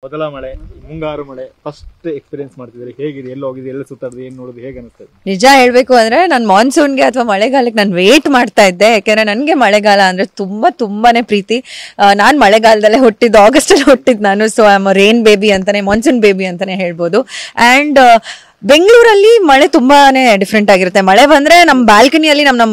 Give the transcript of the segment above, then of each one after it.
ಮೊದಲ ಮಳೆ, ಮುಂಗಾರು ಮಳೆ, ಫಸ್ಟ್ ಎಕ್ಸ್ಪೀರಿಯನ್ಸ್ ಮಾಡ್ತಿದ್ರಿ, ಹೇಗಿದೆ, ಎಲ್ಲಿ ಹೋಗಿದ್ರಿ, ಎಲ್ಲ ಸುತ್ತಾಡಿದ್ರಿ, ಏನ್ ನೋಡಿದ್ರಿ, ಹೇಗೆ ಅನಿಸ್ತದೆ? ನಿಜ ಹೇಳ್ಬೇಕು ಅಂದ್ರೆ ನಾನು ಮಾನ್ಸೂನ್ಗೆ ಅಥವಾ ಮಳೆಗಾಲಕ್ಕೆ ನಾನು ವೇಟ್ ಮಾಡ್ತಾ ಇದ್ದೆ. ಯಾಕೆಂದ್ರೆ ನನಗೆ ಮಳೆಗಾಲ ಅಂದ್ರೆ ತುಂಬಾನೇ ಪ್ರೀತಿ. ನಾನು ಮಳೆಗಾಲದಲ್ಲೇ ಹುಟ್ಟಿದ್ದು, ಆಗಸ್ಟ್ ಅಲ್ಲಿ ಹುಟ್ಟಿದ್ದು ನಾನು. So I am rain baby ಅಂತಾನೆ, ಮಾನ್ಸೂನ್ ಬೇಬಿ ಅಂತಾನೆ ಹೇಳ್ಬೋದು. ಅಂಡ್ ಬೆಂಗಳೂರಲ್ಲಿ ಮಳೆ ತುಂಬಾನೇ ಡಿಫ್ರೆಂಟ್ ಆಗಿರುತ್ತೆ. ಮಳೆ ಬಂದ್ರೆ ನಮ್ಮ ಬಾಲ್ಕನಿಯಲ್ಲಿ ನಮ್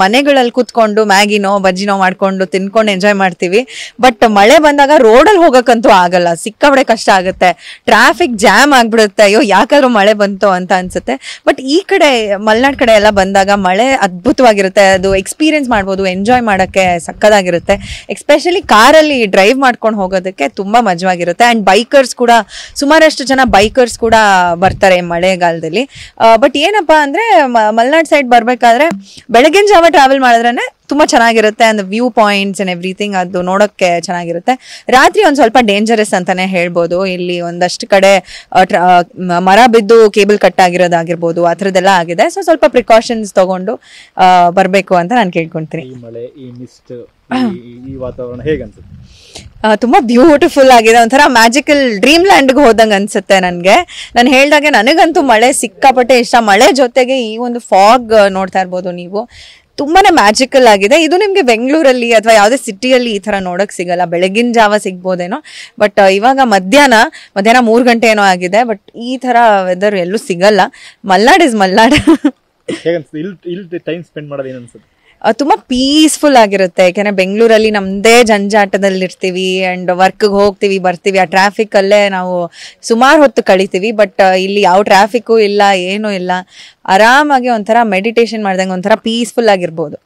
ಮನೆಗಳಲ್ಲಿ ಕೂತ್ಕೊಂಡು ಮ್ಯಾಗಿನೋ ಬಜ್ಜಿನೋ ಮಾಡ್ಕೊಂಡು ತಿನ್ಕೊಂಡು ಎಂಜಾಯ್ ಮಾಡ್ತೀವಿ. ಬಟ್ ಮಳೆ ಬಂದಾಗ ರೋಡಲ್ಲಿ ಹೋಗಕ್ಕಂತೂ ಆಗಲ್ಲ, ಸಿಕ್ಕಾಬಡೆ ಕಷ್ಟ ಆಗುತ್ತೆ, ಟ್ರಾಫಿಕ್ ಜಾಮ್ ಆಗ್ಬಿಡುತ್ತೆ. ಅಯ್ಯೋ ಯಾಕಾದ್ರೂ ಮಳೆ ಬಂತು ಅಂತ ಅನ್ಸುತ್ತೆ. ಬಟ್ ಈ ಕಡೆ ಮಲೆನಾಡ್ ಕಡೆ ಎಲ್ಲ ಬಂದಾಗ ಮಳೆ ಅದ್ಭುತವಾಗಿರುತ್ತೆ. ಅದು ಎಕ್ಸ್ಪೀರಿಯನ್ಸ್ ಮಾಡ್ಬೋದು, ಎಂಜಾಯ್ ಮಾಡಕ್ಕೆ ಸಕ್ಕದಾಗಿರುತ್ತೆ. ಎಸ್ಪೆಷಲಿ ಕಾರಲ್ಲಿ ಡ್ರೈವ್ ಮಾಡ್ಕೊಂಡು ಹೋಗೋದಕ್ಕೆ ತುಂಬಾ ಮಜವಾಗಿರುತ್ತೆ. ಅಂಡ್ ಬೈಕರ್ಸ್ ಕೂಡ, ಸುಮಾರಷ್ಟು ಜನ ಬೈಕರ್ಸ್ ಕೂಡ ಬರ್ತಾರೆ ಮಳೆಗಾಲದಲ್ಲಿ. ಬಟ್ ಏನಪ್ಪಾ ಅಂದ್ರೆ ಮಲೆನಾಡ್ ಸೈಡ್ ಬರ್ಬೇಕಾದ್ರೆ ಬೆಳಗಿನ ಜಾವ ಟ್ರಾವೆಲ್ ಮಾಡಿದ್ರೆ ತುಂಬಾ ಚೆನ್ನಾಗಿರುತ್ತೆ. And view points and everything ಅದು ನೋಡೋಕ್ಕೆ ಚೆನ್ನಾಗಿರುತ್ತೆ. ರಾತ್ರಿ ಒಂದ್ ಸ್ವಲ್ಪ ಡೇಂಜರಸ್ ಅಂತಾನೆ ಹೇಳ್ಬೋದು. ಇಲ್ಲಿ ಒಂದಷ್ಟು ಕಡೆ ಮರ ಬಿದ್ದು ಕೇಬಲ್ ಕಟ್ ಆಗಿರೋದಾಗಿರ್ಬೋದು, ಆ ಥರದ್ದೆಲ್ಲ ಆಗಿದೆ. ಸೊ ಸ್ವಲ್ಪ ಪ್ರಿಕಾಷನ್ಸ್ ತಗೊಂಡು ಬರ್ಬೇಕು ಅಂತ ನಾನು ಕೇಳ್ಕೊಂತೀನಿ. ಈ ಮಳೆ, ಈ ಮಿಸ್ಟ್, ಈ ವಾತಾವರಣ ಹೇಗೆ ಅನ್ಸುತ್ತೆ? ತುಂಬಾ ಬ್ಯೂಟಿಫುಲ್ ಆಗಿದೆ. ಒಂಥರ ಮ್ಯಾಜಿಕಲ್ ಡ್ರೀಮ್ ಲ್ಯಾಂಡ್ಗೆ ಹೋದಂಗೆ ಅನ್ಸುತ್ತೆ ನನಗೆ. ನಾನು ಹೇಳ್ದಾಗೆ ನನಗಂತೂ ಮಳೆ ಸಿಕ್ಕಾಪಟ್ಟೆ ಇಷ್ಟ. ಮಳೆ ಜೊತೆಗೆ ಈ ಒಂದು ಫಾಗ್ ನೋಡ್ತಾ ಇರ್ಬೋದು ನೀವು, ತುಂಬಾನೇ ಮ್ಯಾಜಿಕಲ್ ಆಗಿದೆ. ಇದು ನಿಮ್ಗೆ ಬೆಂಗಳೂರಲ್ಲಿ ಅಥವಾ ಯಾವುದೇ ಸಿಟಿಯಲ್ಲಿ ಈ ತರ ನೋಡಕ್ ಸಿಗಲ್ಲ. ಬೆಳಗಿನ ಜಾವ ಸಿಗ್ಬೋದೇನೋ, ಬಟ್ ಇವಾಗ ಮಧ್ಯಾಹ್ನ 3 ಗಂಟೆ ಏನೋ ಆಗಿದೆ. ಬಟ್ ಈ ತರ ವೆದರ್ ಎಲ್ಲೂ ಸಿಗಲ್ಲ. ಮಲ್ನಾಡ್ ಇಸ್ ಮಲ್ನಾಡ್. ಇಲ್ಲಿ ಟೈಮ್ ಸ್ಪೆಂಡ್ ಮಾಡೋದು ಏನು ಅನ್ಸುತ್ತೆ? ತುಂಬಾ ಪೀಸ್ಫುಲ್ ಆಗಿರುತ್ತೆ. ಯಾಕೆಂದ್ರೆ ಬೆಂಗಳೂರಲ್ಲಿ ನಮ್ದೇ ಜಂಜಾಟದಲ್ಲಿ ಇರ್ತೀವಿ ಅಂಡ್ ವರ್ಕ್ಗೆ ಹೋಗ್ತೀವಿ ಬರ್ತೀವಿ, ಆ ಟ್ರಾಫಿಕ್ ಅಲ್ಲೇ ನಾವು ಸುಮಾರು ಹೊತ್ತು ಕಳಿತೀವಿ. ಬಟ್ ಇಲ್ಲಿ ಯಾವ ಟ್ರಾಫಿಕ್ಕು ಇಲ್ಲ, ಏನೂ ಇಲ್ಲ, ಆರಾಮಾಗಿ ಒಂಥರ ಮೆಡಿಟೇಷನ್ ಮಾಡ್ದಂಗೆ ಒಂಥರ ಪೀಸ್ಫುಲ್ ಆಗಿರ್ಬೋದು.